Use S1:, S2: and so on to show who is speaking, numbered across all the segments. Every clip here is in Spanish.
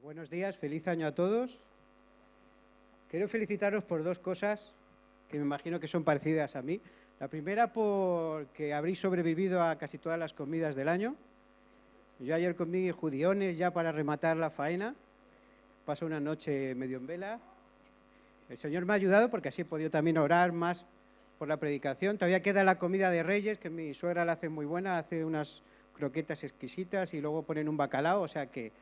S1: Buenos días, feliz año a todos. Quiero felicitaros por dos cosas que me imagino que son parecidas a mí. La primera, porque habréis sobrevivido a casi todas las comidas del año. Yo ayer comí judiones ya para rematar la faena. Pasé una noche medio en vela. El Señor me ha ayudado porque así he podido también orar más por la predicación. Todavía queda la comida de Reyes, que mi suegra la hace muy buena, hace unas croquetas exquisitas y luego ponen un bacalao, o sea que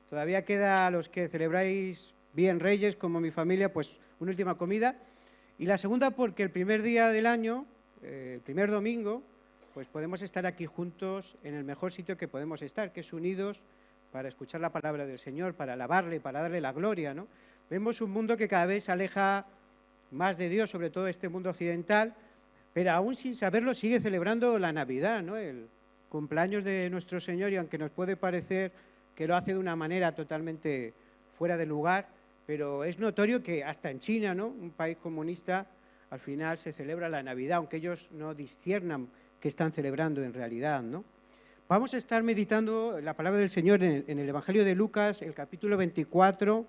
S1: todavía queda a los que celebráis bien Reyes, como mi familia, pues una última comida. Y la segunda, porque el primer día del año, el primer domingo, pues podemos estar aquí juntos en el mejor sitio que podemos estar, que es unidos para escuchar la palabra del Señor, para alabarle, para darle la gloria, ¿no? Vemos un mundo que cada vez se aleja más de Dios, sobre todo este mundo occidental, pero aún sin saberlo sigue celebrando la Navidad, ¿no? El cumpleaños de nuestro Señor, y aunque nos puede parecer que lo hace de una manera totalmente fuera de lugar, pero es notorio que hasta en China, ¿no?, un país comunista, al final se celebra la Navidad, aunque ellos no disciernan qué están celebrando en realidad, ¿no? Vamos a estar meditando la palabra del Señor en el Evangelio de Lucas, el capítulo 24,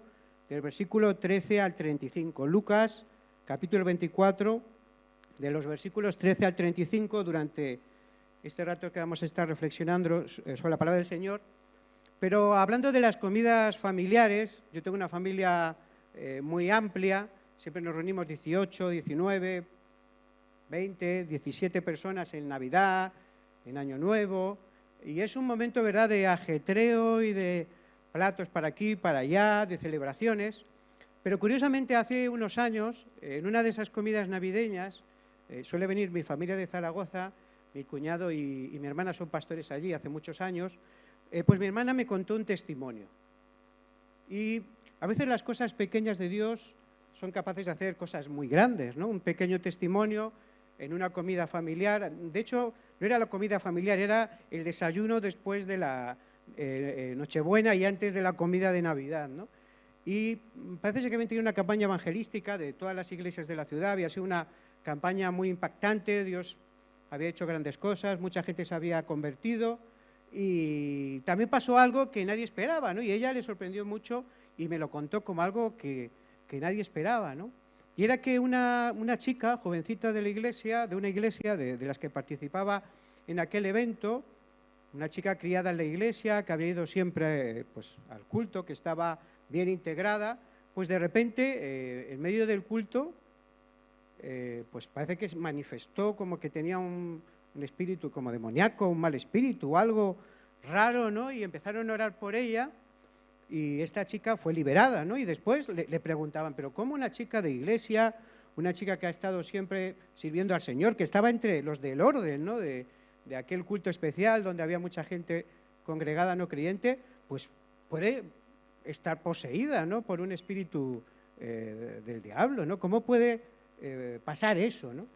S1: del versículo 13 al 35. Lucas, capítulo 24, de los versículos 13 al 35, durante este rato que vamos a estar reflexionando sobre la palabra del Señor. Pero hablando de las comidas familiares, yo tengo una familia muy amplia, siempre nos reunimos 18, 19, 20, 17 personas en Navidad, en Año Nuevo, y es un momento, ¿verdad?, de ajetreo y de platos para aquí, para allá, de celebraciones. Pero curiosamente hace unos años, en una de esas comidas navideñas, suele venir mi familia de Zaragoza, mi cuñado y mi hermana son pastores allí hace muchos años, pues mi hermana me contó un testimonio. Y a veces las cosas pequeñas de Dios son capaces de hacer cosas muy grandes, ¿no? Un pequeño testimonio en una comida familiar. De hecho, no era la comida familiar, era el desayuno después de la Nochebuena y antes de la comida de Navidad, ¿no? Y parece que habían tenido una campaña evangelística de todas las iglesias de la ciudad. Había sido una campaña muy impactante. Dios había hecho grandes cosas, mucha gente se había convertido. Y también pasó algo que nadie esperaba, ¿no? Y ella le sorprendió mucho y me lo contó como algo que nadie esperaba, ¿no? Y era que una chica, jovencita de la iglesia, de una iglesia de las que participaba en aquel evento, una chica criada en la iglesia, que había ido siempre pues, al culto, que estaba bien integrada, pues de repente, en medio del culto, pues parece que se manifestó como que tenía un espíritu como demoníaco, un mal espíritu, algo raro, ¿no? Y empezaron a orar por ella y esta chica fue liberada, ¿no? Y después le preguntaban, pero ¿cómo una chica de iglesia, una chica que ha estado siempre sirviendo al Señor, que estaba entre los del orden, ¿no?, de aquel culto especial donde había mucha gente congregada no creyente, pues puede estar poseída, ¿no?, por un espíritu del diablo, ¿no? ¿Cómo puede pasar eso, ¿no?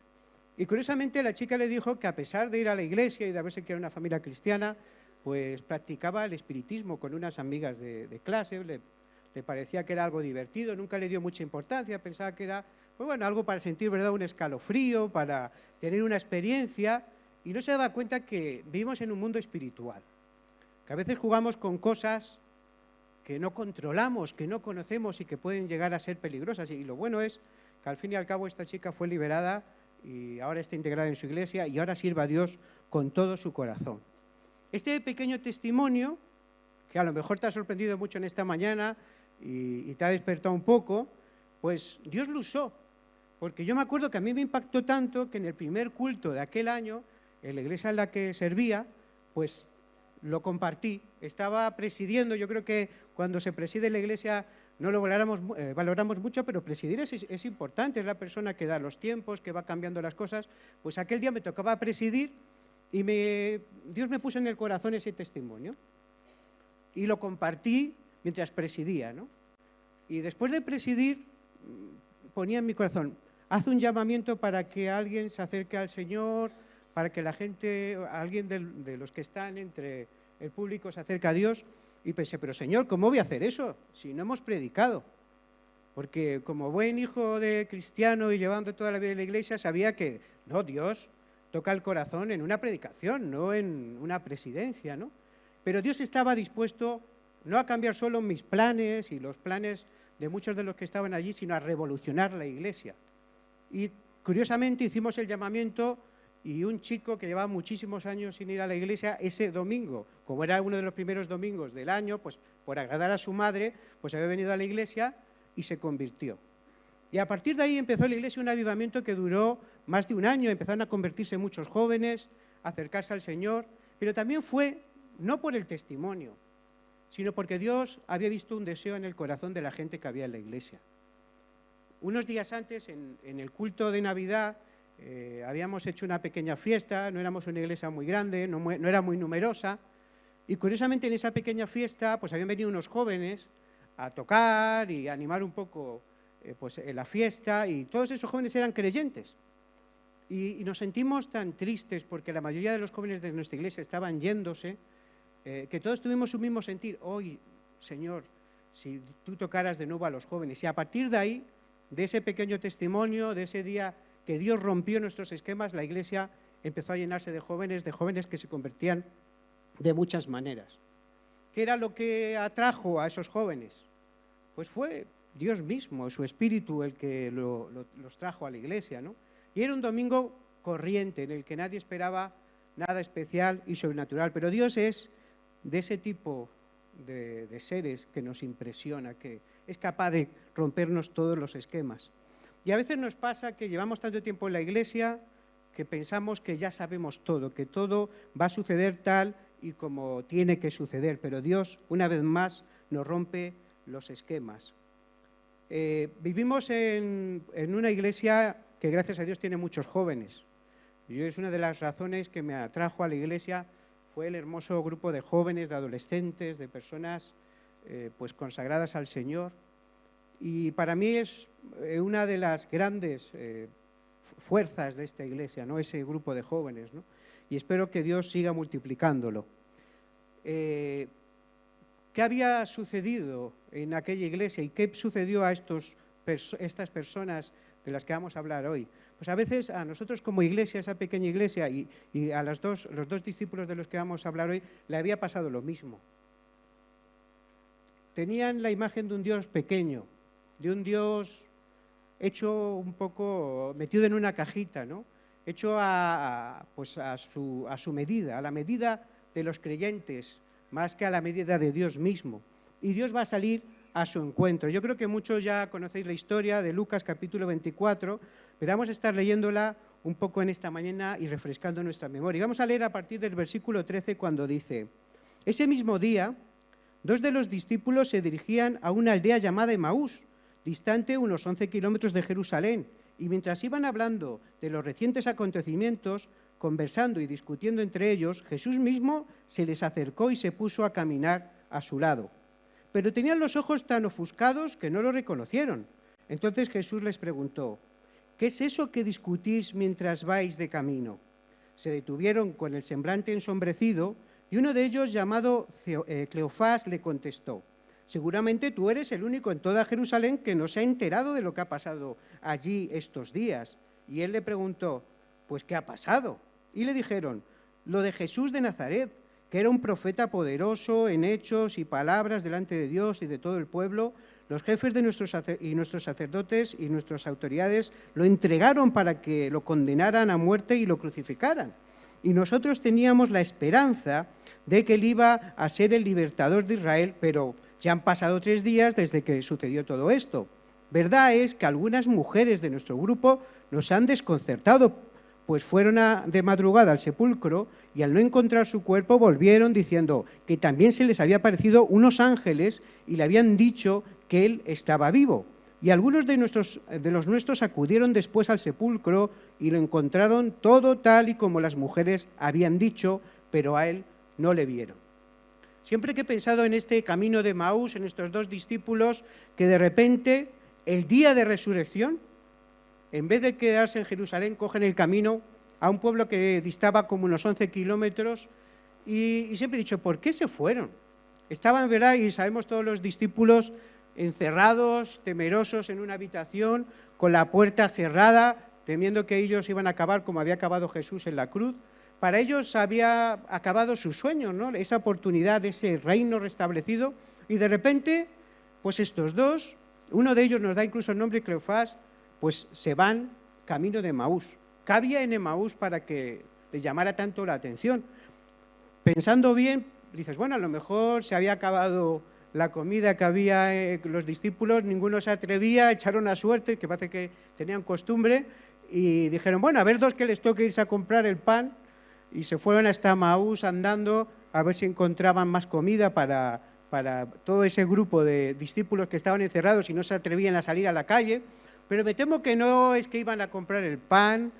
S1: Y curiosamente la chica le dijo que a pesar de ir a la iglesia y de haberse criado en una familia cristiana, pues practicaba el espiritismo con unas amigas de clase, le parecía que era algo divertido, nunca le dio mucha importancia, pensaba que era, pues bueno, algo para sentir, ¿verdad?, un escalofrío, para tener una experiencia, y no se daba cuenta que vivimos en un mundo espiritual, que a veces jugamos con cosas que no controlamos, que no conocemos y que pueden llegar a ser peligrosas. Y lo bueno es que al fin y al cabo esta chica fue liberada y ahora está integrada en su iglesia y ahora sirve a Dios con todo su corazón. Este pequeño testimonio, que a lo mejor te ha sorprendido mucho en esta mañana y te ha despertado un poco, pues Dios lo usó. Porque yo me acuerdo que a mí me impactó tanto que en el primer culto de aquel año, en la iglesia en la que servía, pues lo compartí. Estaba presidiendo, yo creo que cuando se preside la iglesia no lo valoramos mucho, pero presidir es importante, es la persona que da los tiempos, que va cambiando las cosas. Pues aquel día me tocaba presidir y Dios me puso en el corazón ese testimonio y lo compartí mientras presidía, ¿no? Y después de presidir ponía en mi corazón, haz un llamamiento para que alguien se acerque al Señor, para que la gente, alguien de los que están entre el público se acerque a Dios. Y pensé, pero Señor, ¿cómo voy a hacer eso si no hemos predicado? Porque como buen hijo de cristiano y llevando toda la vida en la iglesia, sabía que, no, Dios toca el corazón en una predicación, no en una presidencia, ¿no? Pero Dios estaba dispuesto no a cambiar solo mis planes y los planes de muchos de los que estaban allí, sino a revolucionar la iglesia. Y curiosamente hicimos el llamamiento y un chico que llevaba muchísimos años sin ir a la iglesia, ese domingo, como era uno de los primeros domingos del año, pues por agradar a su madre, pues había venido a la iglesia y se convirtió. Y a partir de ahí empezó la iglesia un avivamiento que duró más de un año, empezaron a convertirse muchos jóvenes, a acercarse al Señor, pero también fue no por el testimonio, sino porque Dios había visto un deseo en el corazón de la gente que había en la iglesia. Unos días antes, en el culto de Navidad, habíamos hecho una pequeña fiesta, no éramos una iglesia muy grande, no era muy numerosa, y curiosamente en esa pequeña fiesta pues habían venido unos jóvenes a tocar y a animar un poco en la fiesta, y todos esos jóvenes eran creyentes. Y nos sentimos tan tristes porque la mayoría de los jóvenes de nuestra iglesia estaban yéndose, que todos tuvimos un mismo sentir. Hoy, Señor, si tú tocaras de nuevo a los jóvenes. Y a partir de ahí, de ese pequeño testimonio, de ese día que Dios rompió nuestros esquemas, la iglesia empezó a llenarse de jóvenes que se convertían de muchas maneras. ¿Qué era lo que atrajo a esos jóvenes? Pues fue Dios mismo, su espíritu, el que los trajo a la iglesia, ¿no? Y era un domingo corriente en el que nadie esperaba nada especial y sobrenatural, pero Dios es de ese tipo de seres que nos impresiona, que es capaz de rompernos todos los esquemas. Y a veces nos pasa que llevamos tanto tiempo en la iglesia que pensamos que ya sabemos todo, que todo va a suceder tal y como tiene que suceder, pero Dios, una vez más, nos rompe los esquemas. Vivimos en una iglesia que, gracias a Dios, tiene muchos jóvenes. Es una de las razones que me atrajo a la iglesia, fue el hermoso grupo de jóvenes, de adolescentes, de personas pues consagradas al Señor. Y para mí es una de las grandes fuerzas de esta iglesia, ¿no? Ese grupo de jóvenes, ¿no? Y espero que Dios siga multiplicándolo. ¿Qué había sucedido en aquella iglesia y qué sucedió a estas personas de las que vamos a hablar hoy? Pues a veces a nosotros como iglesia, esa pequeña iglesia, y a los dos discípulos de los que vamos a hablar hoy, le había pasado lo mismo. Tenían la imagen de un Dios pequeño, de un Dios hecho un poco, metido en una cajita, ¿no? Hecho a su medida, a la medida de los creyentes, más que a la medida de Dios mismo. Y Dios va a salir a su encuentro. Yo creo que muchos ya conocéis la historia de Lucas capítulo 24, pero vamos a estar leyéndola un poco en esta mañana y refrescando nuestra memoria. Y vamos a leer a partir del versículo 13 cuando dice: ese mismo día, 2 de los discípulos se dirigían a una aldea llamada Emaús, distante unos 11 kilómetros de Jerusalén, y mientras iban hablando de los recientes acontecimientos, conversando y discutiendo entre ellos, Jesús mismo se les acercó y se puso a caminar a su lado. Pero tenían los ojos tan ofuscados que no lo reconocieron. Entonces Jesús les preguntó: ¿qué es eso que discutís mientras vais de camino? Se detuvieron con el semblante ensombrecido y uno de ellos, llamado Cleofás, le contestó: seguramente tú eres el único en toda Jerusalén que no se ha enterado de lo que ha pasado allí estos días. Y él le preguntó: pues ¿qué ha pasado? Y le dijeron: lo de Jesús de Nazaret, que era un profeta poderoso en hechos y palabras delante de Dios y de todo el pueblo. Los jefes de nuestros sacerdotes y nuestras autoridades lo entregaron para que lo condenaran a muerte y lo crucificaran. Y nosotros teníamos la esperanza de que él iba a ser el libertador de Israel, pero ya han pasado 3 días desde que sucedió todo esto. Verdad es que algunas mujeres de nuestro grupo nos han desconcertado, pues fueron de madrugada al sepulcro y al no encontrar su cuerpo volvieron diciendo que también se les había aparecido unos ángeles y le habían dicho que él estaba vivo. Y algunos de los nuestros acudieron después al sepulcro y lo encontraron todo tal y como las mujeres habían dicho, pero a él no le vieron. Siempre que he pensado en este camino de Emaús, en estos 2 discípulos, que de repente, el día de resurrección, en vez de quedarse en Jerusalén, cogen el camino a un pueblo que distaba como unos 11 kilómetros y siempre he dicho, ¿por qué se fueron? Estaban, ¿verdad? Y sabemos todos los discípulos encerrados, temerosos en una habitación, con la puerta cerrada, temiendo que ellos iban a acabar como había acabado Jesús en la cruz. Para ellos había acabado su sueño, ¿no? Esa oportunidad de ese reino restablecido Y de repente, pues estos dos, uno de ellos nos da incluso el nombre Cleofás, pues se van camino de Emaús. ¿Qué había en Emaús para que les llamara tanto la atención? Pensando bien, dices, bueno, a lo mejor se había acabado la comida que había los discípulos, ninguno se atrevía, echaron a suerte, que parece que tenían costumbre, y dijeron, bueno, a ver dos que les toque irse a comprar el pan, y se fueron hasta Emaús andando a ver si encontraban más comida para todo ese grupo de discípulos que estaban encerrados y no se atrevían a salir a la calle. Pero me temo que no es que iban a comprar el pan,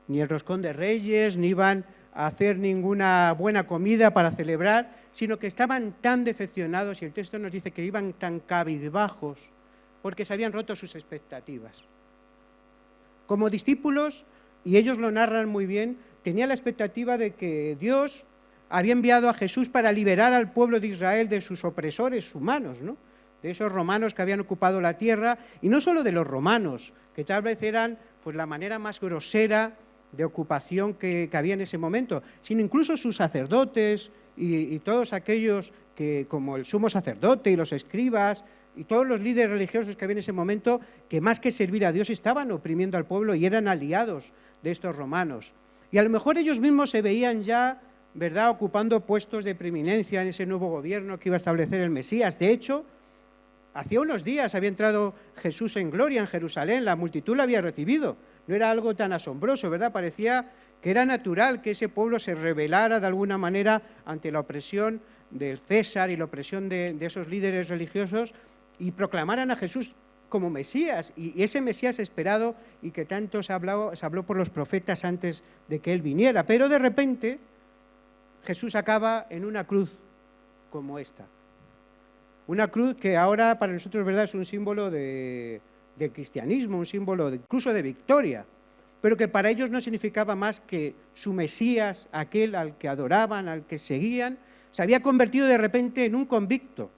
S1: ni el roscón de Reyes, ni iban a hacer ninguna buena comida para celebrar, sino que estaban tan decepcionados, y el texto nos dice que iban tan cabizbajos, porque se habían roto sus expectativas. Como discípulos, y ellos lo narran muy bien, tenían la expectativa de que Dios había enviado a Jesús para liberar al pueblo de Israel de sus opresores humanos, ¿no? De esos romanos que habían ocupado la tierra, y no solo de los romanos, que tal vez eran pues, la manera más grosera de ocupación que había en ese momento, sino incluso sus sacerdotes y todos aquellos que, como el sumo sacerdote y los escribas y todos los líderes religiosos que había en ese momento, que más que servir a Dios estaban oprimiendo al pueblo y eran aliados de estos romanos. Y a lo mejor ellos mismos se veían ya, ¿verdad?, ocupando puestos de preeminencia en ese nuevo gobierno que iba a establecer el Mesías. De hecho, hacía unos días había entrado Jesús en gloria en Jerusalén, la multitud lo había recibido. No era algo tan asombroso, ¿verdad? Parecía que era natural que ese pueblo se rebelara de alguna manera ante la opresión del César y la opresión de esos líderes religiosos y proclamaran a Jesús como Mesías, y ese Mesías esperado y que tanto se habló por los profetas antes de que Él viniera. Pero de repente Jesús acaba en una cruz como esta. Una cruz que ahora para nosotros, ¿verdad?, es un símbolo del cristianismo, un símbolo incluso de victoria, pero que para ellos no significaba más que su Mesías, aquel al que adoraban, al que seguían, se había convertido de repente en un convicto,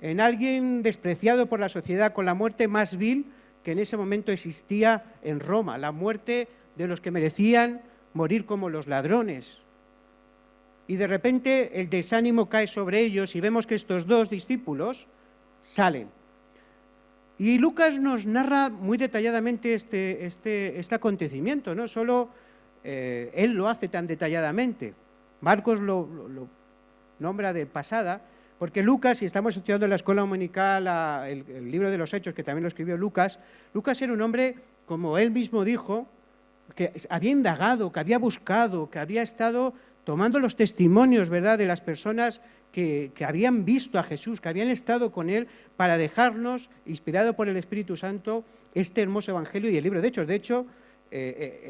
S1: en alguien despreciado por la sociedad, con la muerte más vil que en ese momento existía en Roma, la muerte de los que merecían morir como los ladrones. Y de repente el desánimo cae sobre ellos y vemos que estos dos discípulos salen. Y Lucas nos narra muy detalladamente este acontecimiento, no solo él lo hace tan detalladamente. Marcos lo nombra de pasada, porque Lucas, si estamos estudiando en la escuela dominical el libro de los Hechos, que también lo escribió Lucas era un hombre, como él mismo dijo, que había indagado, que había buscado, que había estado tomando los testimonios, ¿verdad?, de las personas que habían visto a Jesús, que habían estado con Él, para dejarnos, inspirado por el Espíritu Santo, este hermoso Evangelio y el libro de Hechos. De hecho,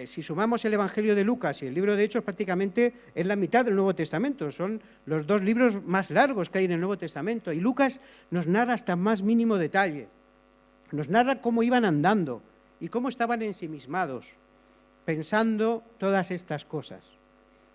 S1: si sumamos el Evangelio de Lucas y el libro de Hechos, prácticamente es la mitad del Nuevo Testamento. Son los dos libros más largos que hay en el Nuevo Testamento. Y Lucas nos narra hasta más mínimo detalle. Nos narra cómo iban andando y cómo estaban ensimismados, pensando todas estas cosas.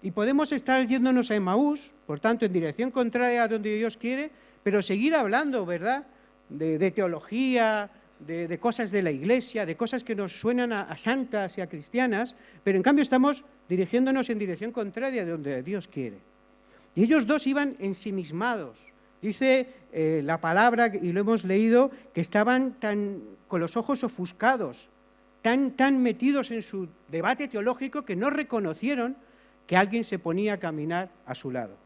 S1: Y podemos estar yéndonos a Emaús, por tanto, en dirección contraria a donde Dios quiere, pero seguir hablando, ¿verdad?, de teología, de cosas de la Iglesia, de cosas que nos suenan a santas y a cristianas, pero en cambio estamos dirigiéndonos en dirección contraria de donde Dios quiere. Y ellos dos iban ensimismados. Dice la palabra, y lo hemos leído, que estaban con los ojos ofuscados, tan metidos en su debate teológico que no reconocieron que alguien se ponía a caminar a su lado.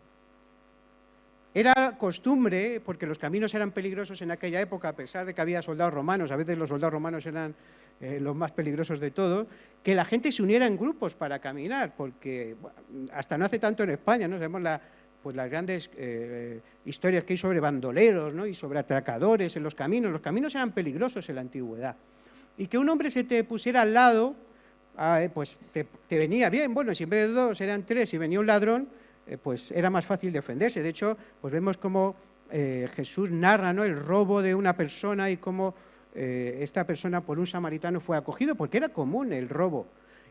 S1: Era costumbre, porque los caminos eran peligrosos en aquella época, a pesar de que había soldados romanos, a veces los soldados romanos eran los más peligrosos de todos, que la gente se uniera en grupos para caminar, porque hasta no hace tanto en España, ¿no? Sabemos las grandes historias que hay sobre bandoleros, ¿no?, y sobre atracadores en los caminos. Los caminos eran peligrosos en la antigüedad. Y que un hombre se te pusiera al lado, pues te venía bien. Bueno, si en vez de dos eran tres y venía un ladrón, pues era más fácil defenderse. De hecho, pues vemos cómo Jesús narra, ¿no?, el robo de una persona y cómo esta persona por un samaritano fue acogido, porque era común el robo.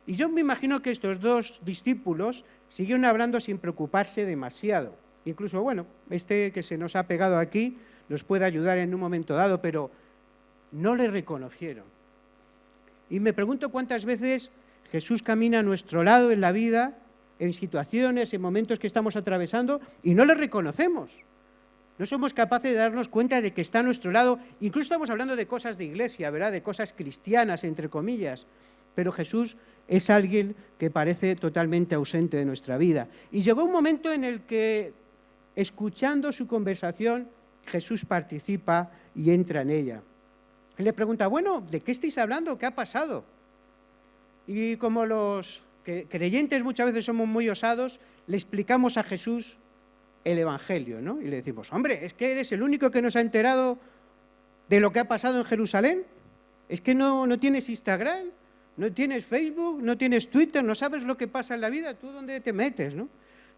S1: Y yo me imagino que estos dos discípulos siguieron hablando sin preocuparse demasiado. Incluso, bueno, que se nos ha pegado aquí nos puede ayudar en un momento dado, pero no le reconocieron. Y me pregunto cuántas veces Jesús camina a nuestro lado en la vida, en situaciones, en momentos que estamos atravesando, y no le reconocemos. No somos capaces de darnos cuenta de que está a nuestro lado. Incluso estamos hablando de cosas de iglesia, ¿verdad? De cosas cristianas, entre comillas. Pero Jesús es alguien que parece totalmente ausente de nuestra vida. Y llegó un momento en el que, escuchando su conversación, Jesús participa y entra en ella. Él le pregunta, bueno, ¿de qué estáis hablando? ¿Qué ha pasado? Y como los creyentes muchas veces somos muy osados, le explicamos a Jesús el Evangelio, ¿no? Y le decimos, hombre, es que eres el único que nos ha enterado de lo que ha pasado en Jerusalén. Es que no tienes Instagram, no tienes Facebook, no tienes Twitter, no sabes lo que pasa en la vida. ¿Tú dónde te metes, no?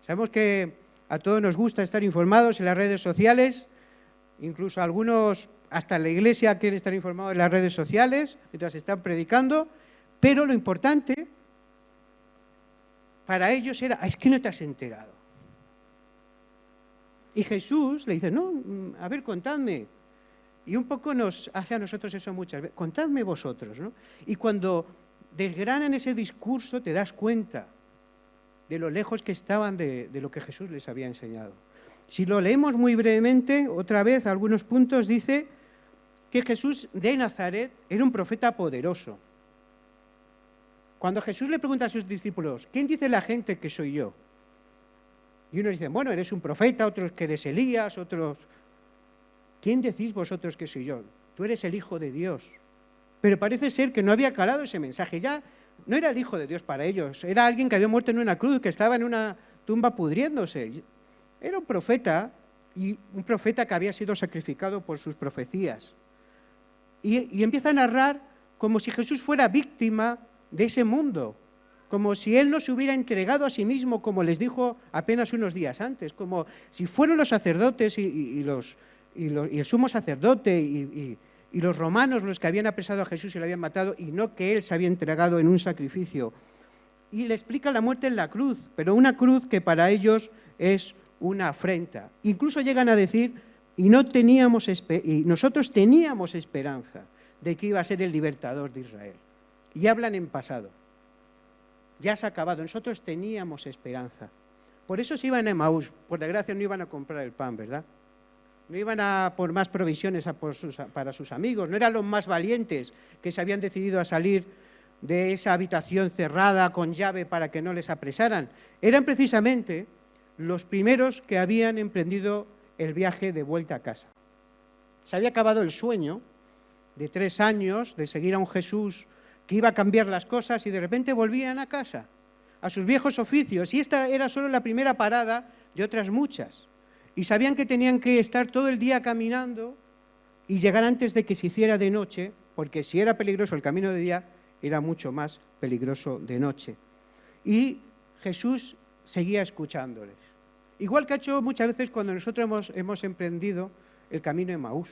S1: Sabemos que a todos nos gusta estar informados en las redes sociales, incluso algunos, hasta en la iglesia, quieren estar informados en las redes sociales mientras están predicando, pero lo importante para ellos era, es que no te has enterado. Y Jesús le dice, no, a ver, contadme. Y un poco nos hace a nosotros eso muchas veces, contadme vosotros, ¿no? Y cuando desgranan ese discurso te das cuenta de lo lejos que estaban de lo que Jesús les había enseñado. Si lo leemos muy brevemente, otra vez, algunos puntos, dice que Jesús de Nazaret era un profeta poderoso. Cuando Jesús le pregunta a sus discípulos, ¿quién dice la gente que soy yo? Y unos dicen, bueno, eres un profeta, otros que eres Elías, otros... ¿Quién decís vosotros que soy yo? Tú eres el Hijo de Dios. Pero parece ser que no había calado ese mensaje. Ya no era el Hijo de Dios para ellos. Era alguien que había muerto en una cruz, que estaba en una tumba pudriéndose. Era un profeta, y un profeta que había sido sacrificado por sus profecías. Y empieza a narrar como si Jesús fuera víctima de ese mundo, como si Él no se hubiera entregado a sí mismo, como les dijo apenas unos días antes, como si fueron los sacerdotes y el sumo sacerdote y los romanos los que habían apresado a Jesús y lo habían matado, y no que Él se había entregado en un sacrificio. Y le explica la muerte en la cruz, pero una cruz que para ellos es una afrenta. Incluso llegan a decir, y nosotros teníamos esperanza de que iba a ser el libertador de Israel. Y hablan en pasado. Ya se ha acabado, nosotros teníamos esperanza. Por eso se iban a Emaús, por desgracia no iban a comprar el pan, ¿verdad? No iban a por más provisiones para sus amigos, no eran los más valientes que se habían decidido a salir de esa habitación cerrada con llave para que no les apresaran. Eran precisamente los primeros que habían emprendido el viaje de vuelta a casa. Se había acabado el sueño de 3 años de seguir a un Jesús que iba a cambiar las cosas y de repente volvían a casa, a sus viejos oficios. Y esta era solo la primera parada de otras muchas. Y sabían que tenían que estar todo el día caminando y llegar antes de que se hiciera de noche, porque si era peligroso el camino de día, era mucho más peligroso de noche. Y Jesús seguía escuchándoles. Igual que ha hecho muchas veces cuando nosotros hemos emprendido el camino de Emaús.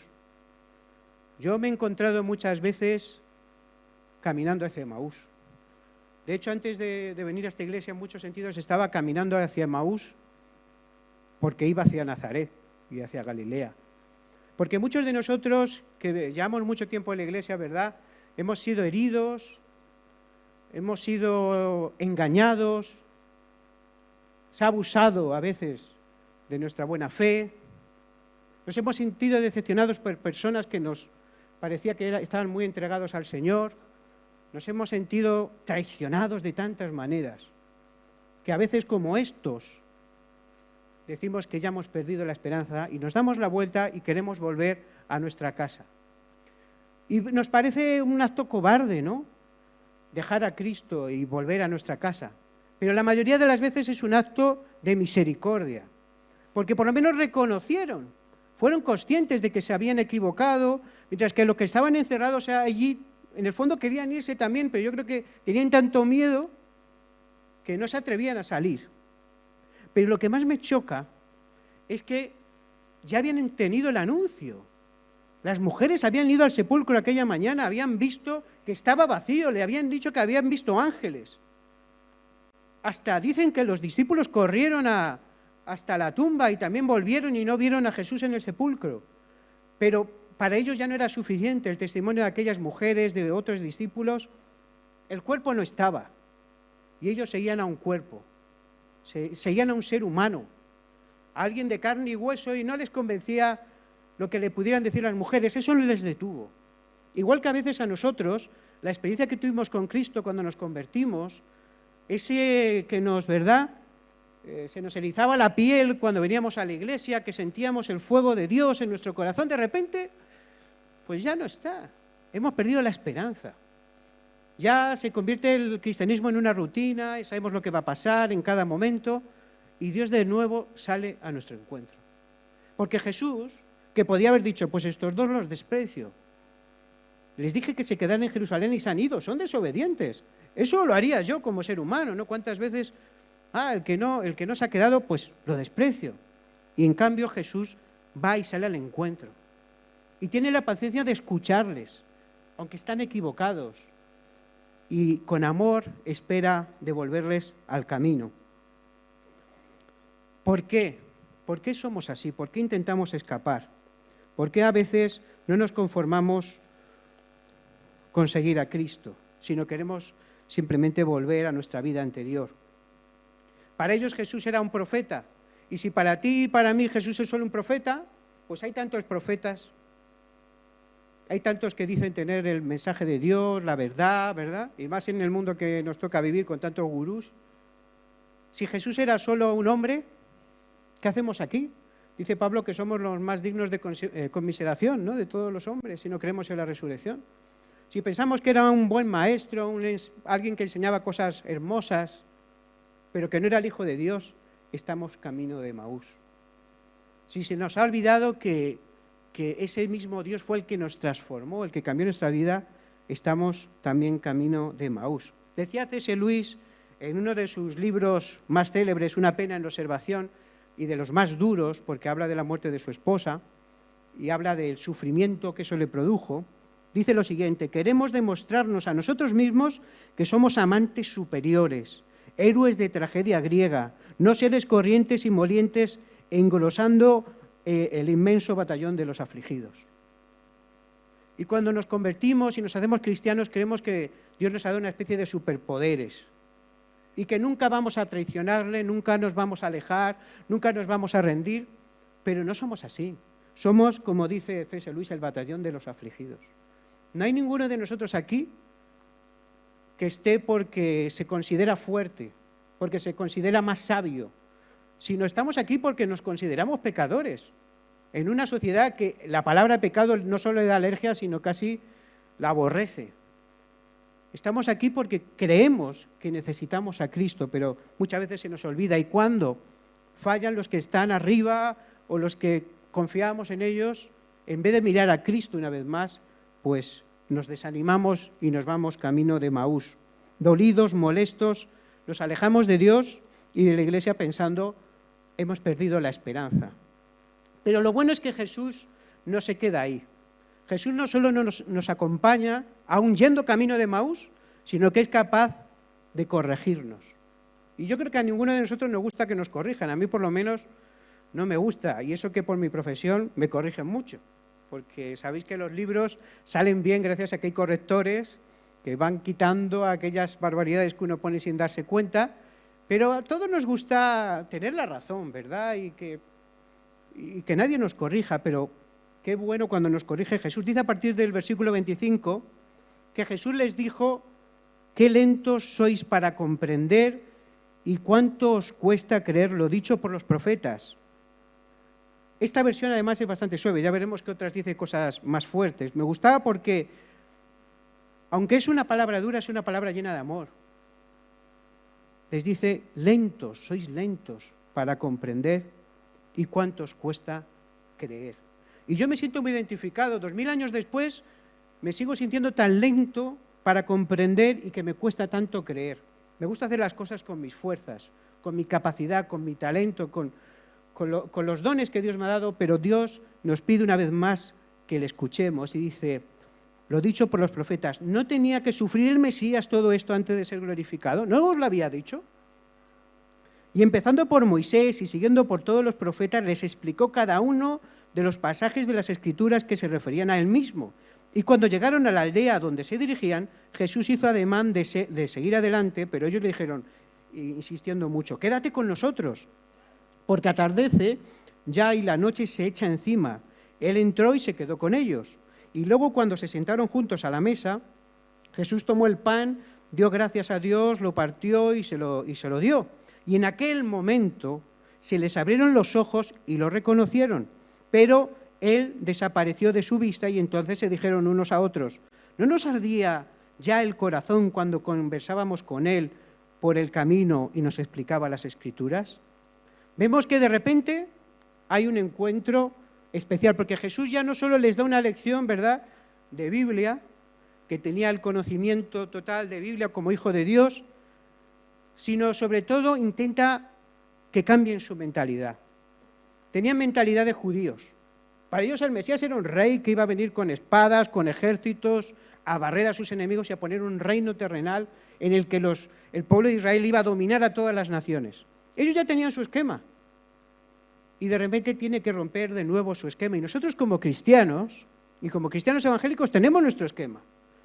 S1: Yo me he encontrado muchas veces caminando hacia Emaús. De hecho, antes de venir a esta iglesia, en muchos sentidos, estaba caminando hacia Emaús porque iba hacia Nazaret y hacia Galilea. Porque muchos de nosotros, que llevamos mucho tiempo en la iglesia, ¿verdad?, hemos sido heridos, hemos sido engañados, se ha abusado a veces de nuestra buena fe, nos hemos sentido decepcionados por personas que nos parecía que estaban muy entregados al Señor. Nos hemos sentido traicionados de tantas maneras, que a veces como estos decimos que ya hemos perdido la esperanza y nos damos la vuelta y queremos volver a nuestra casa. Y nos parece un acto cobarde, ¿no?, dejar a Cristo y volver a nuestra casa. Pero la mayoría de las veces es un acto de misericordia, porque por lo menos reconocieron, fueron conscientes de que se habían equivocado, mientras que los que estaban encerrados allí, en el fondo querían irse también, pero yo creo que tenían tanto miedo que no se atrevían a salir. Pero lo que más me choca es que ya habían tenido el anuncio. Las mujeres habían ido al sepulcro aquella mañana, habían visto que estaba vacío, le habían dicho que habían visto ángeles. Hasta dicen que los discípulos corrieron hasta la tumba y también volvieron y no vieron a Jesús en el sepulcro. Pero para ellos ya no era suficiente el testimonio de aquellas mujeres, de otros discípulos. El cuerpo no estaba y ellos seguían a un cuerpo, seguían a un ser humano. a alguien de carne y hueso y no les convencía lo que le pudieran decir las mujeres. Eso no les detuvo. Igual que a veces a nosotros, la experiencia que tuvimos con Cristo cuando nos convertimos, ese que nos, ¿verdad?, se nos erizaba la piel cuando veníamos a la iglesia, que sentíamos el fuego de Dios en nuestro corazón, de repente, pues ya no está. Hemos perdido la esperanza. Ya se convierte el cristianismo en una rutina y sabemos lo que va a pasar en cada momento y Dios de nuevo sale a nuestro encuentro. Porque Jesús, que podía haber dicho, pues estos dos los desprecio, les dije que se quedaran en Jerusalén y se han ido, son desobedientes. Eso lo haría yo como ser humano, ¿no? ¿Cuántas veces, el que no se ha quedado, pues lo desprecio? Y en cambio Jesús va y sale al encuentro. Y tiene la paciencia de escucharles, aunque están equivocados. Y con amor espera devolverles al camino. ¿Por qué? ¿Por qué somos así? ¿Por qué intentamos escapar? ¿Por qué a veces no nos conformamos con seguir a Cristo, sino queremos simplemente volver a nuestra vida anterior? Para ellos Jesús era un profeta, y si para ti y para mí Jesús es solo un profeta, pues hay tantos profetas, hay tantos que dicen tener el mensaje de Dios, la verdad, ¿verdad? Y más en el mundo que nos toca vivir con tantos gurús. Si Jesús era solo un hombre, ¿qué hacemos aquí? Dice Pablo que somos los más dignos de conmiseración, ¿no?, de todos los hombres, si no creemos en la resurrección. Si pensamos que era un buen maestro, alguien que enseñaba cosas hermosas, pero que no era el Hijo de Dios, estamos camino de Emaús. Si se nos ha olvidado que ese mismo Dios fue el que nos transformó, el que cambió nuestra vida, estamos también camino de Emaús. Decía C.S. Lewis en uno de sus libros más célebres, Una pena en la observación, y de los más duros, porque habla de la muerte de su esposa y habla del sufrimiento que eso le produjo, dice lo siguiente: queremos demostrarnos a nosotros mismos que somos amantes superiores, héroes de tragedia griega, no seres corrientes y molientes engrosando el inmenso batallón de los afligidos. Y cuando nos convertimos y nos hacemos cristianos, creemos que Dios nos ha dado una especie de superpoderes y que nunca vamos a traicionarle, nunca nos vamos a alejar, nunca nos vamos a rendir, pero no somos así. Somos, como dice C.S. Lewis, el batallón de los afligidos. No hay ninguno de nosotros aquí que esté porque se considera fuerte, porque se considera más sabio, sino estamos aquí porque nos consideramos pecadores, en una sociedad que la palabra pecado no solo le da alergia, sino casi la aborrece. Estamos aquí porque creemos que necesitamos a Cristo, pero muchas veces se nos olvida. Y cuando fallan los que están arriba o los que confiamos en ellos, en vez de mirar a Cristo una vez más, pues nos desanimamos y nos vamos camino de Emaús. Dolidos, molestos, nos alejamos de Dios y de la Iglesia pensando, hemos perdido la esperanza. Pero lo bueno es que Jesús no se queda ahí. Jesús no solo nos acompaña, aún yendo camino de Emaús, sino que es capaz de corregirnos. Y yo creo que a ninguno de nosotros nos gusta que nos corrijan. A mí, por lo menos, no me gusta. Y eso que por mi profesión me corrigen mucho. Porque sabéis que los libros salen bien gracias a que hay correctores que van quitando aquellas barbaridades que uno pone sin darse cuenta. Pero a todos nos gusta tener la razón, ¿verdad? Y que nadie nos corrija, pero qué bueno cuando nos corrige Jesús. Dice a partir del versículo 25 que Jesús les dijo: qué lentos sois para comprender y cuánto os cuesta creer lo dicho por los profetas. Esta versión además es bastante suave, ya veremos que otras dice cosas más fuertes. Me gustaba porque, aunque es una palabra dura, es una palabra llena de amor. Les dice: lentos, sois lentos para comprender y cuánto os cuesta creer. Y yo me siento muy identificado. 2000 años después me sigo sintiendo tan lento para comprender y que me cuesta tanto creer. Me gusta hacer las cosas con mis fuerzas, con mi capacidad, con mi talento, con los dones que Dios me ha dado, pero Dios nos pide una vez más que le escuchemos y dice, lo dicho por los profetas, ¿no tenía que sufrir el Mesías todo esto antes de ser glorificado? ¿No os lo había dicho? Y empezando por Moisés y siguiendo por todos los profetas, les explicó cada uno de los pasajes de las Escrituras que se referían a él mismo. Y cuando llegaron a la aldea donde se dirigían, Jesús hizo ademán de seguir adelante, pero ellos le dijeron, insistiendo mucho, quédate con nosotros, porque atardece ya y la noche se echa encima. Él entró y se quedó con ellos. Y luego cuando se sentaron juntos a la mesa, Jesús tomó el pan, dio gracias a Dios, lo partió y se lo dio. Y en aquel momento se les abrieron los ojos y lo reconocieron, pero él desapareció de su vista y entonces se dijeron unos a otros, ¿no nos ardía ya el corazón cuando conversábamos con él por el camino y nos explicaba las Escrituras? Vemos que de repente hay un encuentro especial, porque Jesús ya no solo les da una lección, ¿verdad?, de Biblia, que tenía el conocimiento total de Biblia como hijo de Dios, sino sobre todo intenta que cambien su mentalidad. Tenían mentalidad de judíos. Para ellos el Mesías era un rey que iba a venir con espadas, con ejércitos, a barrer a sus enemigos y a poner un reino terrenal en el que el pueblo de Israel iba a dominar a todas las naciones. Ellos ya tenían su esquema y de repente tiene que romper de nuevo su esquema. Y nosotros como cristianos y como cristianos evangélicos tenemos nuestro esquema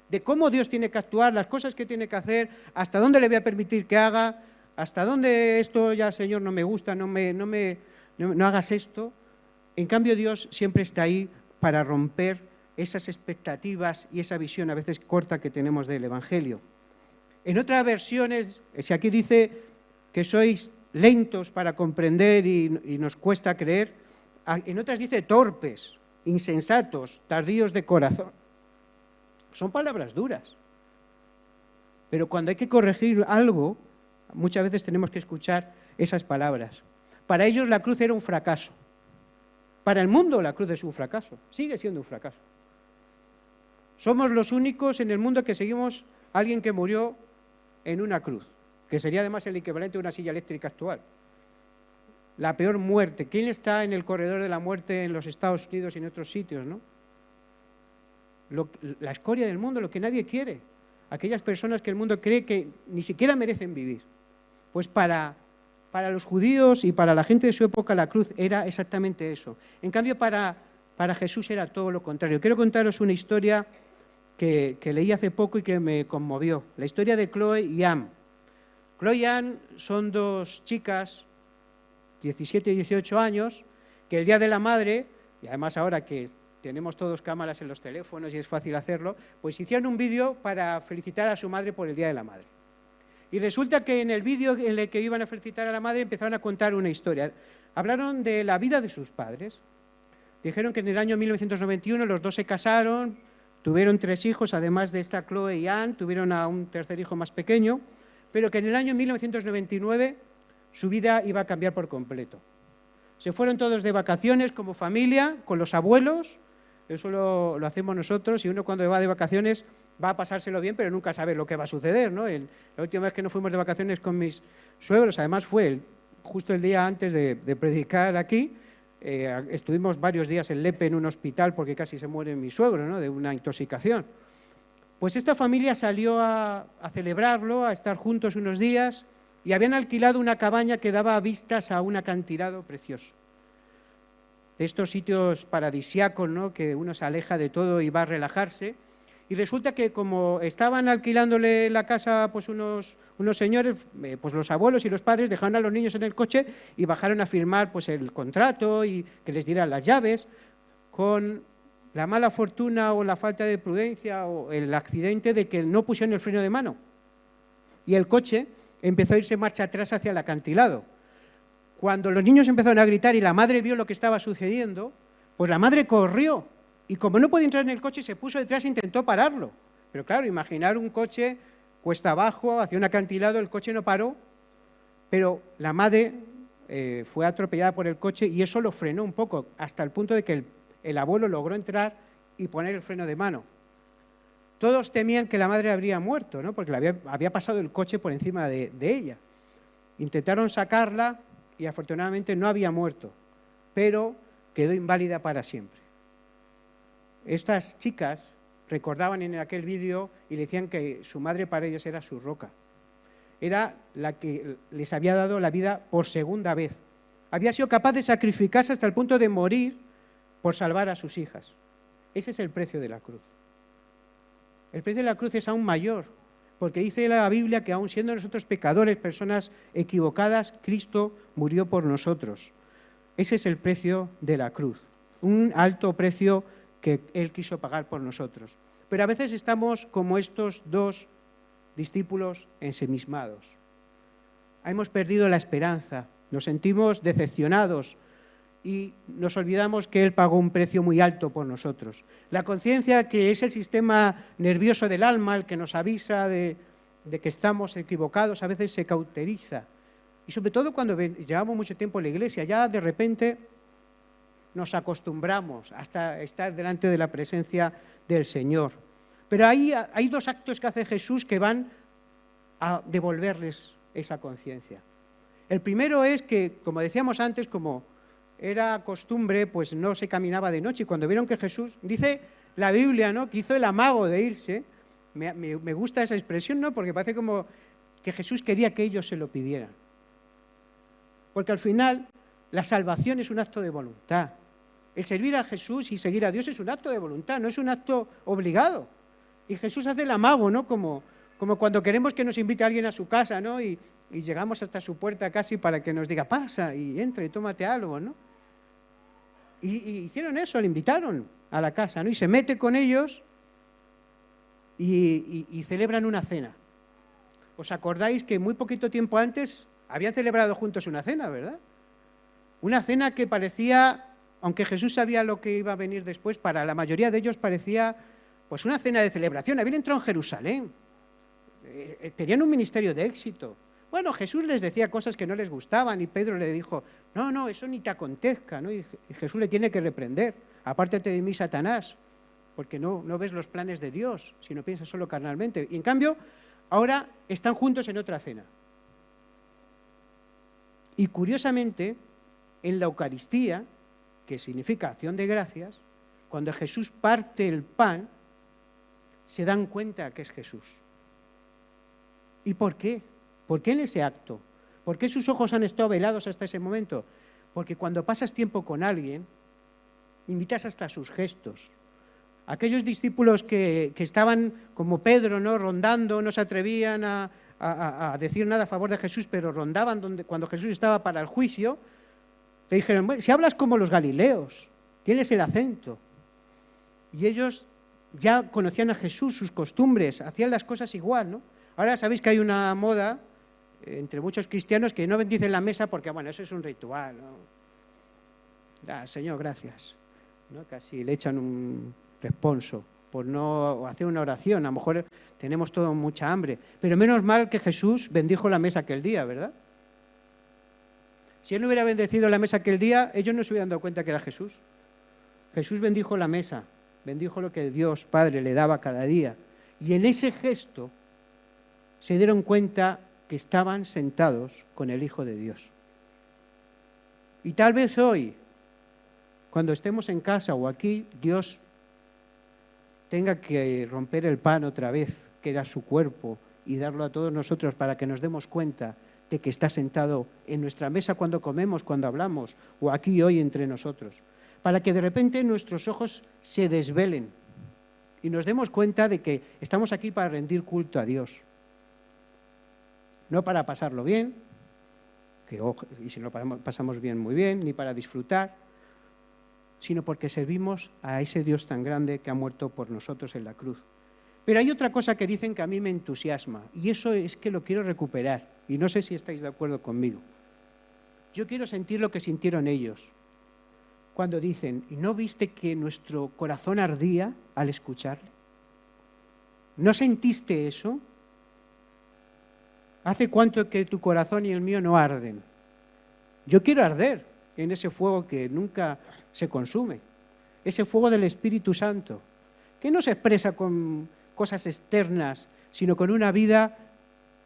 S1: de cómo Dios tiene que actuar, las cosas que tiene que hacer, hasta dónde le voy a permitir que haga, hasta dónde esto ya, Señor, no me gusta, no hagas esto. En cambio, Dios siempre está ahí para romper esas expectativas y esa visión a veces corta que tenemos del Evangelio. En otras versiones, si aquí dice que sois lentos para comprender y nos cuesta creer, en otras dice torpes, insensatos, tardíos de corazón. Son palabras duras. Pero cuando hay que corregir algo, muchas veces tenemos que escuchar esas palabras. Para ellos la cruz era un fracaso. Para el mundo la cruz es un fracaso. Sigue siendo un fracaso. Somos los únicos en el mundo que seguimos a alguien que murió en una cruz, que sería además el equivalente a una silla eléctrica actual. La peor muerte. ¿Quién está en el corredor de la muerte en los Estados Unidos y en otros sitios, no? La escoria del mundo, lo que nadie quiere. Aquellas personas que el mundo cree que ni siquiera merecen vivir. Pues para los judíos y para la gente de su época la cruz era exactamente eso. En cambio para Jesús era todo lo contrario. Quiero contaros una historia que leí hace poco y que me conmovió. La historia de Chloe y Anne. Chloe y Anne son dos chicas, 17 y 18 años, que el Día de la Madre, y además ahora que tenemos todos cámaras en los teléfonos y es fácil hacerlo, pues hicieron un vídeo para felicitar a su madre por el Día de la Madre. Y resulta que en el vídeo en el que iban a felicitar a la madre empezaron a contar una historia. Hablaron de la vida de sus padres. Dijeron que en el año 1991 los dos se casaron, tuvieron 3 hijos, además de esta Chloe y Anne, tuvieron a un tercer hijo más pequeño, pero que en el año 1999 su vida iba a cambiar por completo. Se fueron todos de vacaciones como familia, con los abuelos. Eso lo hacemos nosotros, y uno cuando va de vacaciones va a pasárselo bien, pero nunca sabe lo que va a suceder, ¿no? La última vez que nos fuimos de vacaciones con mis suegros, además fue justo el día antes de predicar aquí, estuvimos varios días en Lepe en un hospital porque casi se muere mi suegro, ¿no?, de una intoxicación. Pues esta familia salió a celebrarlo, a estar juntos unos días, y habían alquilado una cabaña que daba vistas a un acantilado precioso. De estos sitios paradisíacos, ¿no?, que uno se aleja de todo y va a relajarse. Y resulta que como estaban alquilándole la casa pues unos señores, pues los abuelos y los padres dejaron a los niños en el coche y bajaron a firmar pues el contrato y que les dieran las llaves, con la mala fortuna o la falta de prudencia o el accidente de que no pusieron el freno de mano. Y el coche empezó a irse marcha atrás hacia el acantilado. Cuando los niños empezaron a gritar y la madre vio lo que estaba sucediendo, pues la madre corrió. Y como no podía entrar en el coche, se puso detrás e intentó pararlo. Pero claro, imaginar un coche cuesta abajo, hacia un acantilado, el coche no paró, pero la madre fue atropellada por el coche y eso lo frenó un poco, hasta el punto de que el abuelo logró entrar y poner el freno de mano. Todos temían que la madre habría muerto, ¿no?, porque había pasado el coche por encima de ella. Intentaron sacarla y afortunadamente no había muerto, pero quedó inválida para siempre. Estas chicas recordaban en aquel vídeo y le decían que su madre para ellas era su roca. Era la que les había dado la vida por segunda vez. Había sido capaz de sacrificarse hasta el punto de morir por salvar a sus hijas. Ese es el precio de la cruz. El precio de la cruz es aún mayor, porque dice la Biblia que aun siendo nosotros pecadores, personas equivocadas, Cristo murió por nosotros. Ese es el precio de la cruz, un alto precio que Él quiso pagar por nosotros. Pero a veces estamos como estos dos discípulos ensimismados. Hemos perdido la esperanza, nos sentimos decepcionados y nos olvidamos que Él pagó un precio muy alto por nosotros. La conciencia, que es el sistema nervioso del alma, el que nos avisa de que estamos equivocados, a veces se cauteriza. Y sobre todo cuando llevamos mucho tiempo en la iglesia, ya de repente nos acostumbramos hasta estar delante de la presencia del Señor. Pero hay dos actos que hace Jesús que van a devolverles esa conciencia. El primero es que, como decíamos antes, como era costumbre, pues no se caminaba de noche. Y cuando vieron que Jesús, dice la Biblia, ¿no?, que hizo el amago de irse. Me gusta esa expresión, ¿no?, porque parece como que Jesús quería que ellos se lo pidieran. Porque al final la salvación es un acto de voluntad. El servir a Jesús y seguir a Dios es un acto de voluntad, no es un acto obligado. Y Jesús hace el amago, ¿no?, como cuando queremos que nos invite a alguien a su casa, ¿no?, y llegamos hasta su puerta casi para que nos diga, pasa y entra y tómate algo, ¿no? Y hicieron eso, le invitaron a la casa, ¿no?, y se mete con ellos y celebran una cena. ¿Os acordáis que muy poquito tiempo antes habían celebrado juntos una cena, verdad? Una cena que parecía, aunque Jesús sabía lo que iba a venir después, para la mayoría de ellos parecía pues una cena de celebración. Habían entrado en Jerusalén, tenían un ministerio de éxito. Bueno, Jesús les decía cosas que no les gustaban y Pedro le dijo, no, eso ni te acontezca, ¿no? Y Jesús le tiene que reprender, apártate de mí, Satanás, porque no ves los planes de Dios, sino piensas solo carnalmente. Y en cambio, ahora están juntos en otra cena. Y curiosamente, en la Eucaristía, que significa acción de gracias, cuando Jesús parte el pan, se dan cuenta que es Jesús. ¿Y por qué? ¿Por qué en ese acto? ¿Por qué sus ojos han estado velados hasta ese momento? Porque cuando pasas tiempo con alguien, imitas hasta sus gestos. Aquellos discípulos que estaban como Pedro, ¿no?, rondando, no se atrevían a decir nada a favor de Jesús, pero rondaban cuando Jesús estaba para el juicio, le dijeron, bueno, si hablas como los galileos, tienes el acento. Y ellos ya conocían a Jesús, sus costumbres, hacían las cosas igual, ¿no? Ahora sabéis que hay una moda entre muchos cristianos que no bendicen la mesa porque, bueno, eso es un ritual, ¿no? Señor, gracias, ¿no? Casi le echan un responso por no hacer una oración. A lo mejor tenemos todos mucha hambre, pero menos mal que Jesús bendijo la mesa aquel día, ¿verdad? Si Él no hubiera bendecido la mesa aquel día, ellos no se hubieran dado cuenta que era Jesús. Jesús bendijo la mesa, bendijo lo que Dios Padre le daba cada día. Y en ese gesto se dieron cuenta que estaban sentados con el Hijo de Dios. Y tal vez hoy, cuando estemos en casa o aquí, Dios tenga que romper el pan otra vez, que era su cuerpo, y darlo a todos nosotros para que nos demos cuenta de que está sentado en nuestra mesa cuando comemos, cuando hablamos, o aquí hoy entre nosotros, para que de repente nuestros ojos se desvelen y nos demos cuenta de que estamos aquí para rendir culto a Dios. No para pasarlo bien, y si lo pasamos bien, muy bien, ni para disfrutar, sino porque servimos a ese Dios tan grande que ha muerto por nosotros en la cruz. Pero hay otra cosa que dicen que a mí me entusiasma, y eso es que lo quiero recuperar, y no sé si estáis de acuerdo conmigo. Yo quiero sentir lo que sintieron ellos, cuando dicen, ¿y no viste que nuestro corazón ardía al escucharle? ¿No sentiste eso? ¿Hace cuánto que tu corazón y el mío no arden? Yo quiero arder en ese fuego que nunca se consume, ese fuego del Espíritu Santo, que no se expresa con cosas externas, sino con una vida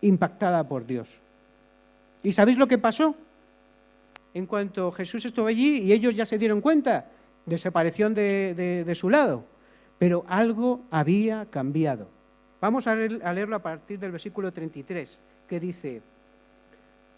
S1: impactada por Dios. ¿Y sabéis lo que pasó? En cuanto Jesús estuvo allí y ellos ya se dieron cuenta, desapareció de su lado, pero algo había cambiado. Vamos a leerlo a partir del versículo 33, que dice,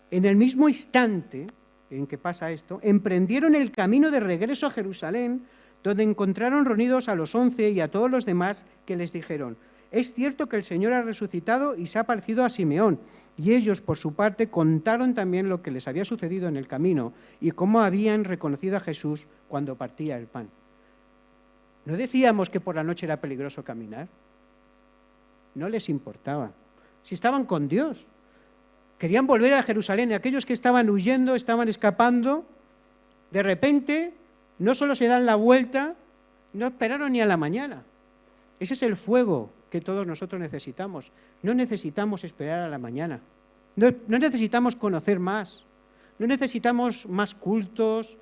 S1: en el mismo instante en que pasa esto, emprendieron el camino de regreso a Jerusalén, donde encontraron reunidos a los 11 y a todos los demás que les dijeron, Es cierto que el Señor ha resucitado y se ha parecido a Simeón, y ellos, por su parte, contaron también lo que les había sucedido en el camino y cómo habían reconocido a Jesús cuando partía el pan. ¿No decíamos que por la noche era peligroso caminar? No les importaba. Si estaban con Dios, querían volver a Jerusalén. Y aquellos que estaban huyendo, estaban escapando, de repente no solo se dan la vuelta, no esperaron ni a la mañana. Ese es el fuego que todos nosotros necesitamos. No necesitamos esperar a la mañana. No necesitamos conocer más. No necesitamos más cultos,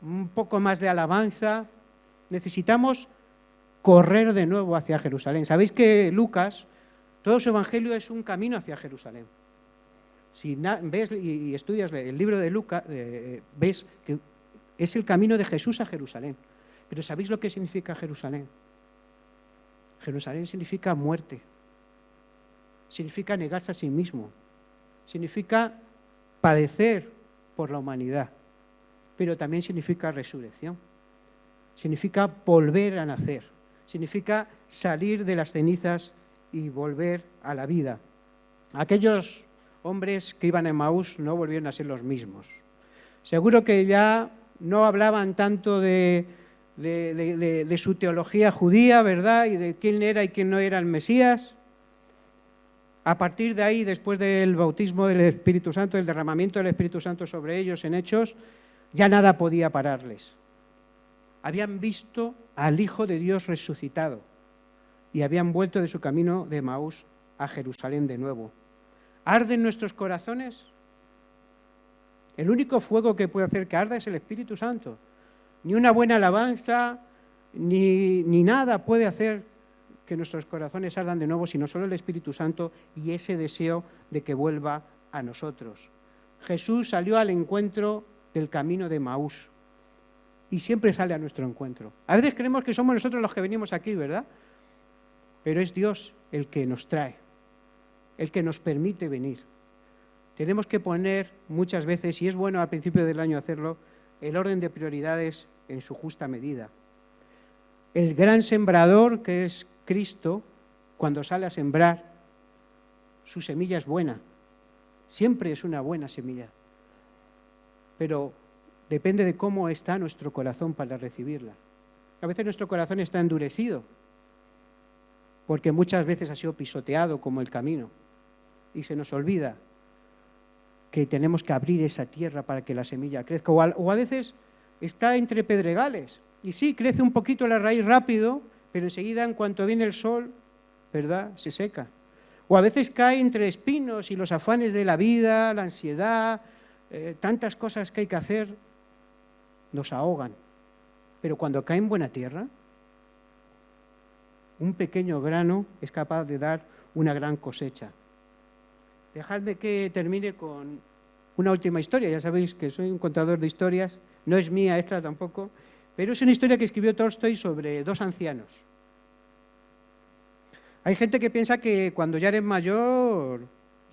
S1: un poco más de alabanza. Necesitamos correr de nuevo hacia Jerusalén. Sabéis que Lucas, todo su evangelio es un camino hacia Jerusalén. Si ves y estudias el libro de Lucas, ves que es el camino de Jesús a Jerusalén. Pero ¿sabéis lo que significa Jerusalén? Jerusalén significa muerte, significa negarse a sí mismo, significa padecer por la humanidad, pero también significa resurrección, significa volver a nacer, significa salir de las cenizas y volver a la vida. Aquellos hombres que iban a Emaús no volvieron a ser los mismos. Seguro que ya no hablaban tanto de su teología judía, ¿verdad? Y de quién era y quién no era el Mesías. A partir de ahí, después del bautismo del Espíritu Santo, del derramamiento del Espíritu Santo sobre ellos en Hechos, ya nada podía pararles. Habían visto al Hijo de Dios resucitado y habían vuelto de su camino de Emaús a Jerusalén de nuevo. ¿Arden nuestros corazones? El único fuego que puede hacer que arda es el Espíritu Santo. Ni una buena alabanza, ni nada puede hacer que nuestros corazones ardan de nuevo, sino solo el Espíritu Santo y ese deseo de que vuelva a nosotros. Jesús salió al encuentro del camino de Emaús y siempre sale a nuestro encuentro. A veces creemos que somos nosotros los que venimos aquí, ¿verdad? Pero es Dios el que nos trae, el que nos permite venir. Tenemos que poner muchas veces, y es bueno al principio del año hacerlo, el orden de prioridades en su justa medida. El gran sembrador, que es Cristo, cuando sale a sembrar, su semilla es buena. Siempre es una buena semilla. Pero depende de cómo está nuestro corazón para recibirla. A veces nuestro corazón está endurecido, porque muchas veces ha sido pisoteado como el camino, y se nos olvida que tenemos que abrir esa tierra para que la semilla crezca. O a veces está entre pedregales, y sí, crece un poquito la raíz rápido, pero enseguida, en cuanto viene el sol, ¿verdad?, se seca. O a veces cae entre espinos y los afanes de la vida, la ansiedad, tantas cosas que hay que hacer, nos ahogan. Pero cuando cae en buena tierra, un pequeño grano es capaz de dar una gran cosecha. Dejadme que termine con una última historia. Ya sabéis que soy un contador de historias, no es mía esta tampoco, pero es una historia que escribió Tolstoy sobre dos ancianos. Hay gente que piensa que cuando ya eres mayor,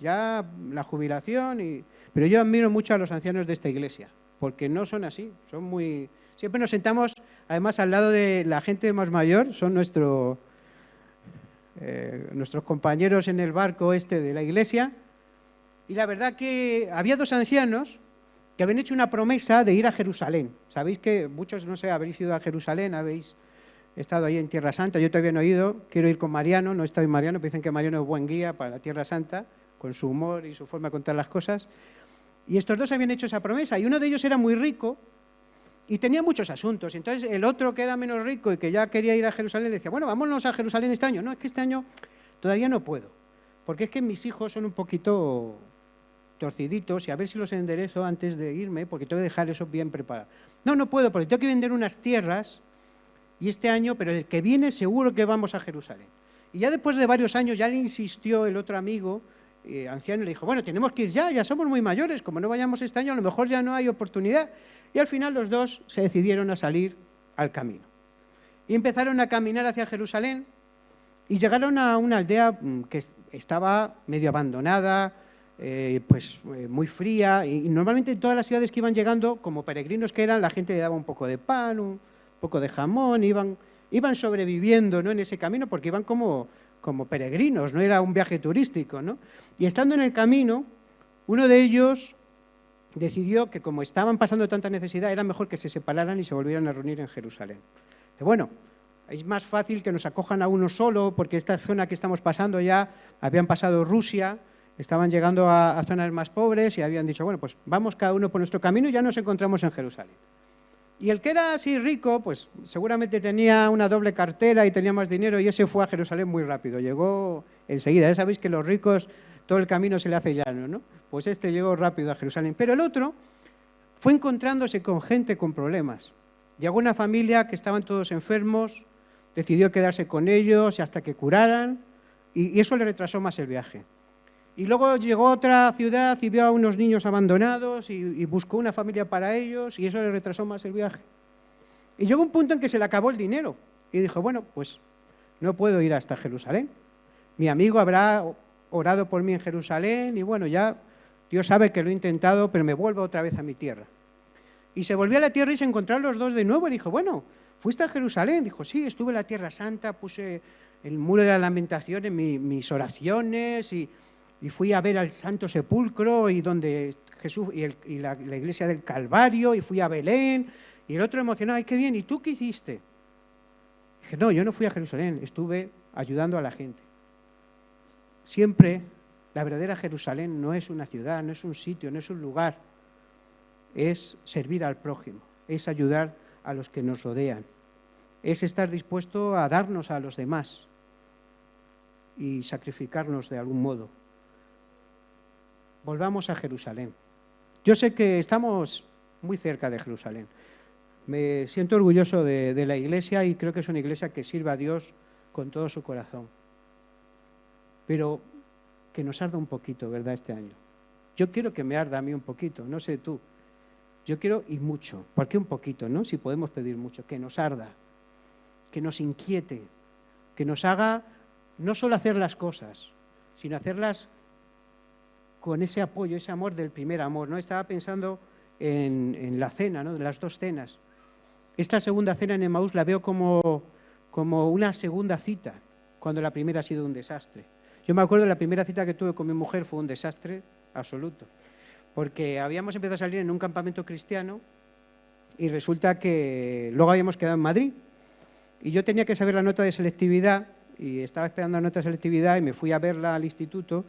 S1: ya la jubilación, pero yo admiro mucho a los ancianos de esta iglesia, porque no son así, son muy... Siempre nos sentamos, además, al lado de la gente más mayor, son nuestros compañeros en el barco de la iglesia, y la verdad que había dos ancianos que habían hecho una promesa de ir a Jerusalén. Sabéis que muchos, no sé, habréis ido a Jerusalén, habéis estado ahí en Tierra Santa, yo todavía no he ido, quiero ir con Mariano, no he estado en Mariano, pero dicen que Mariano es buen guía para la Tierra Santa, con su humor y su forma de contar las cosas. Y estos dos habían hecho esa promesa, y uno de ellos era muy rico y tenía muchos asuntos. Entonces el otro, que era menos rico y que ya quería ir a Jerusalén, le decía, bueno, vámonos a Jerusalén este año. No, es que este año todavía no puedo, porque es que mis hijos son un poquito torciditos y a ver si los enderezo antes de irme, porque tengo que dejar eso bien preparado. No puedo, porque tengo que vender unas tierras y este año, pero el que viene seguro que vamos a Jerusalén. Y ya después de varios años ya le insistió el otro amigo, anciano, y le dijo, bueno, tenemos que ir ya somos muy mayores, como no vayamos este año a lo mejor ya no hay oportunidad. Y al final los dos se decidieron a salir al camino. Y empezaron a caminar hacia Jerusalén y llegaron a una aldea que estaba medio abandonada, muy fría, y normalmente en todas las ciudades que iban llegando, como peregrinos que eran, la gente le daba un poco de pan, un poco de jamón, iban sobreviviendo, ¿no?, en ese camino, porque iban como como peregrinos, no era un viaje turístico, ¿no? Y estando en el camino, uno de ellos decidió que como estaban pasando tanta necesidad, era mejor que se separaran y se volvieran a reunir en Jerusalén. Dice, bueno, es más fácil que nos acojan a uno solo, porque esta zona que estamos pasando ya, habían pasado Rusia, estaban llegando a zonas más pobres y habían dicho, bueno, pues vamos cada uno por nuestro camino y ya nos encontramos en Jerusalén. Y el que era así rico, pues seguramente tenía una doble cartera y tenía más dinero y ese fue a Jerusalén muy rápido, llegó enseguida. Ya sabéis que los ricos todo el camino se le hace llano, ¿no? Pues este llegó rápido a Jerusalén. Pero el otro fue encontrándose con gente con problemas. Llegó una familia que estaban todos enfermos, decidió quedarse con ellos hasta que curaran y eso le retrasó más el viaje. Y luego llegó a otra ciudad y vio a unos niños abandonados y buscó una familia para ellos y eso le retrasó más el viaje. Y llegó un punto en que se le acabó el dinero y dijo, bueno, pues no puedo ir hasta Jerusalén. Mi amigo habrá orado por mí en Jerusalén y bueno, ya Dios sabe que lo he intentado, pero me vuelvo otra vez a mi tierra. Y se volvió a la tierra y se encontraron los dos de nuevo y dijo, bueno, ¿fuiste a Jerusalén? Dijo, sí, estuve en la Tierra Santa, puse el muro de la lamentación en mis oraciones y fui a ver al Santo Sepulcro y donde Jesús y la iglesia del Calvario y fui a Belén. Y el otro emocionado, ¡ay, qué bien! ¿Y tú qué hiciste? Dije, no, yo no fui a Jerusalén, estuve ayudando a la gente. Siempre la verdadera Jerusalén no es una ciudad, no es un sitio, no es un lugar. Es servir al prójimo, es ayudar a los que nos rodean. Es estar dispuesto a darnos a los demás y sacrificarnos de algún modo. Volvamos a Jerusalén. Yo sé que estamos muy cerca de Jerusalén. Me siento orgulloso de la iglesia y creo que es una iglesia que sirve a Dios con todo su corazón. Pero que nos arda un poquito, ¿verdad?, este año. Yo quiero que me arda a mí un poquito, no sé tú. Yo quiero y mucho. ¿Por qué un poquito, no? Si podemos pedir mucho. Que nos arda, que nos inquiete, que nos haga no solo hacer las cosas, sino hacerlas con ese apoyo, ese amor del primer amor, ¿no? Estaba pensando en la cena, ¿no?, de las dos cenas. Esta segunda cena en Emaús la veo como una segunda cita, cuando la primera ha sido un desastre. Yo me acuerdo de la primera cita que tuve con mi mujer, fue un desastre absoluto, porque habíamos empezado a salir en un campamento cristiano y resulta que luego habíamos quedado en Madrid y yo tenía que saber la nota de selectividad y estaba esperando la nota de selectividad y me fui a verla al instituto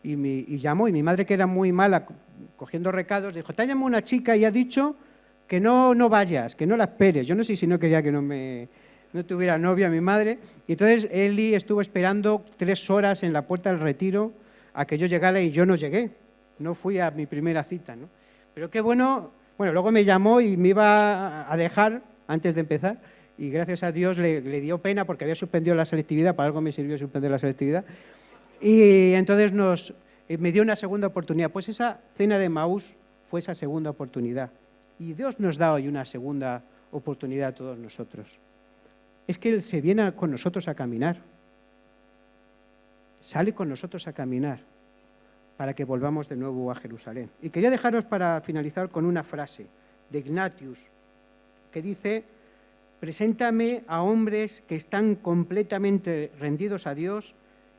S1: y llamó y mi madre, que era muy mala cogiendo recados, dijo, te ha llamado una chica y ha dicho que no vayas, que no la esperes. Yo no sé si no quería que no tuviera novia mi madre. Y entonces Eli estuvo esperando 3 horas en la puerta del retiro a que yo llegara y yo no llegué. No fui a mi primera cita, ¿no? Pero qué bueno, luego me llamó y me iba a dejar antes de empezar y gracias a Dios le dio pena porque había suspendido la selectividad, para algo me sirvió suspender la selectividad. Y entonces me dio una segunda oportunidad. Pues esa cena de Emaús fue esa segunda oportunidad. Y Dios nos da hoy una segunda oportunidad a todos nosotros. Es que Él se viene con nosotros a caminar. Sale con nosotros a caminar para que volvamos de nuevo a Jerusalén. Y quería dejaros para finalizar con una frase de Ignatius que dice, preséntame a hombres que están completamente rendidos a Dios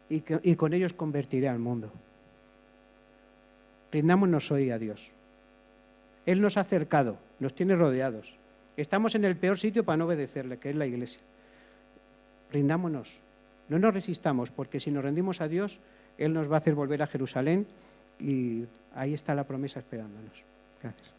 S1: y con ellos convertiré al mundo. Rindámonos hoy a Dios. Él nos ha acercado, nos tiene rodeados. Estamos en el peor sitio para no obedecerle, que es la iglesia. Rindámonos, no nos resistamos, porque si nos rendimos a Dios, Él nos va a hacer volver a Jerusalén y ahí está la promesa esperándonos. Gracias.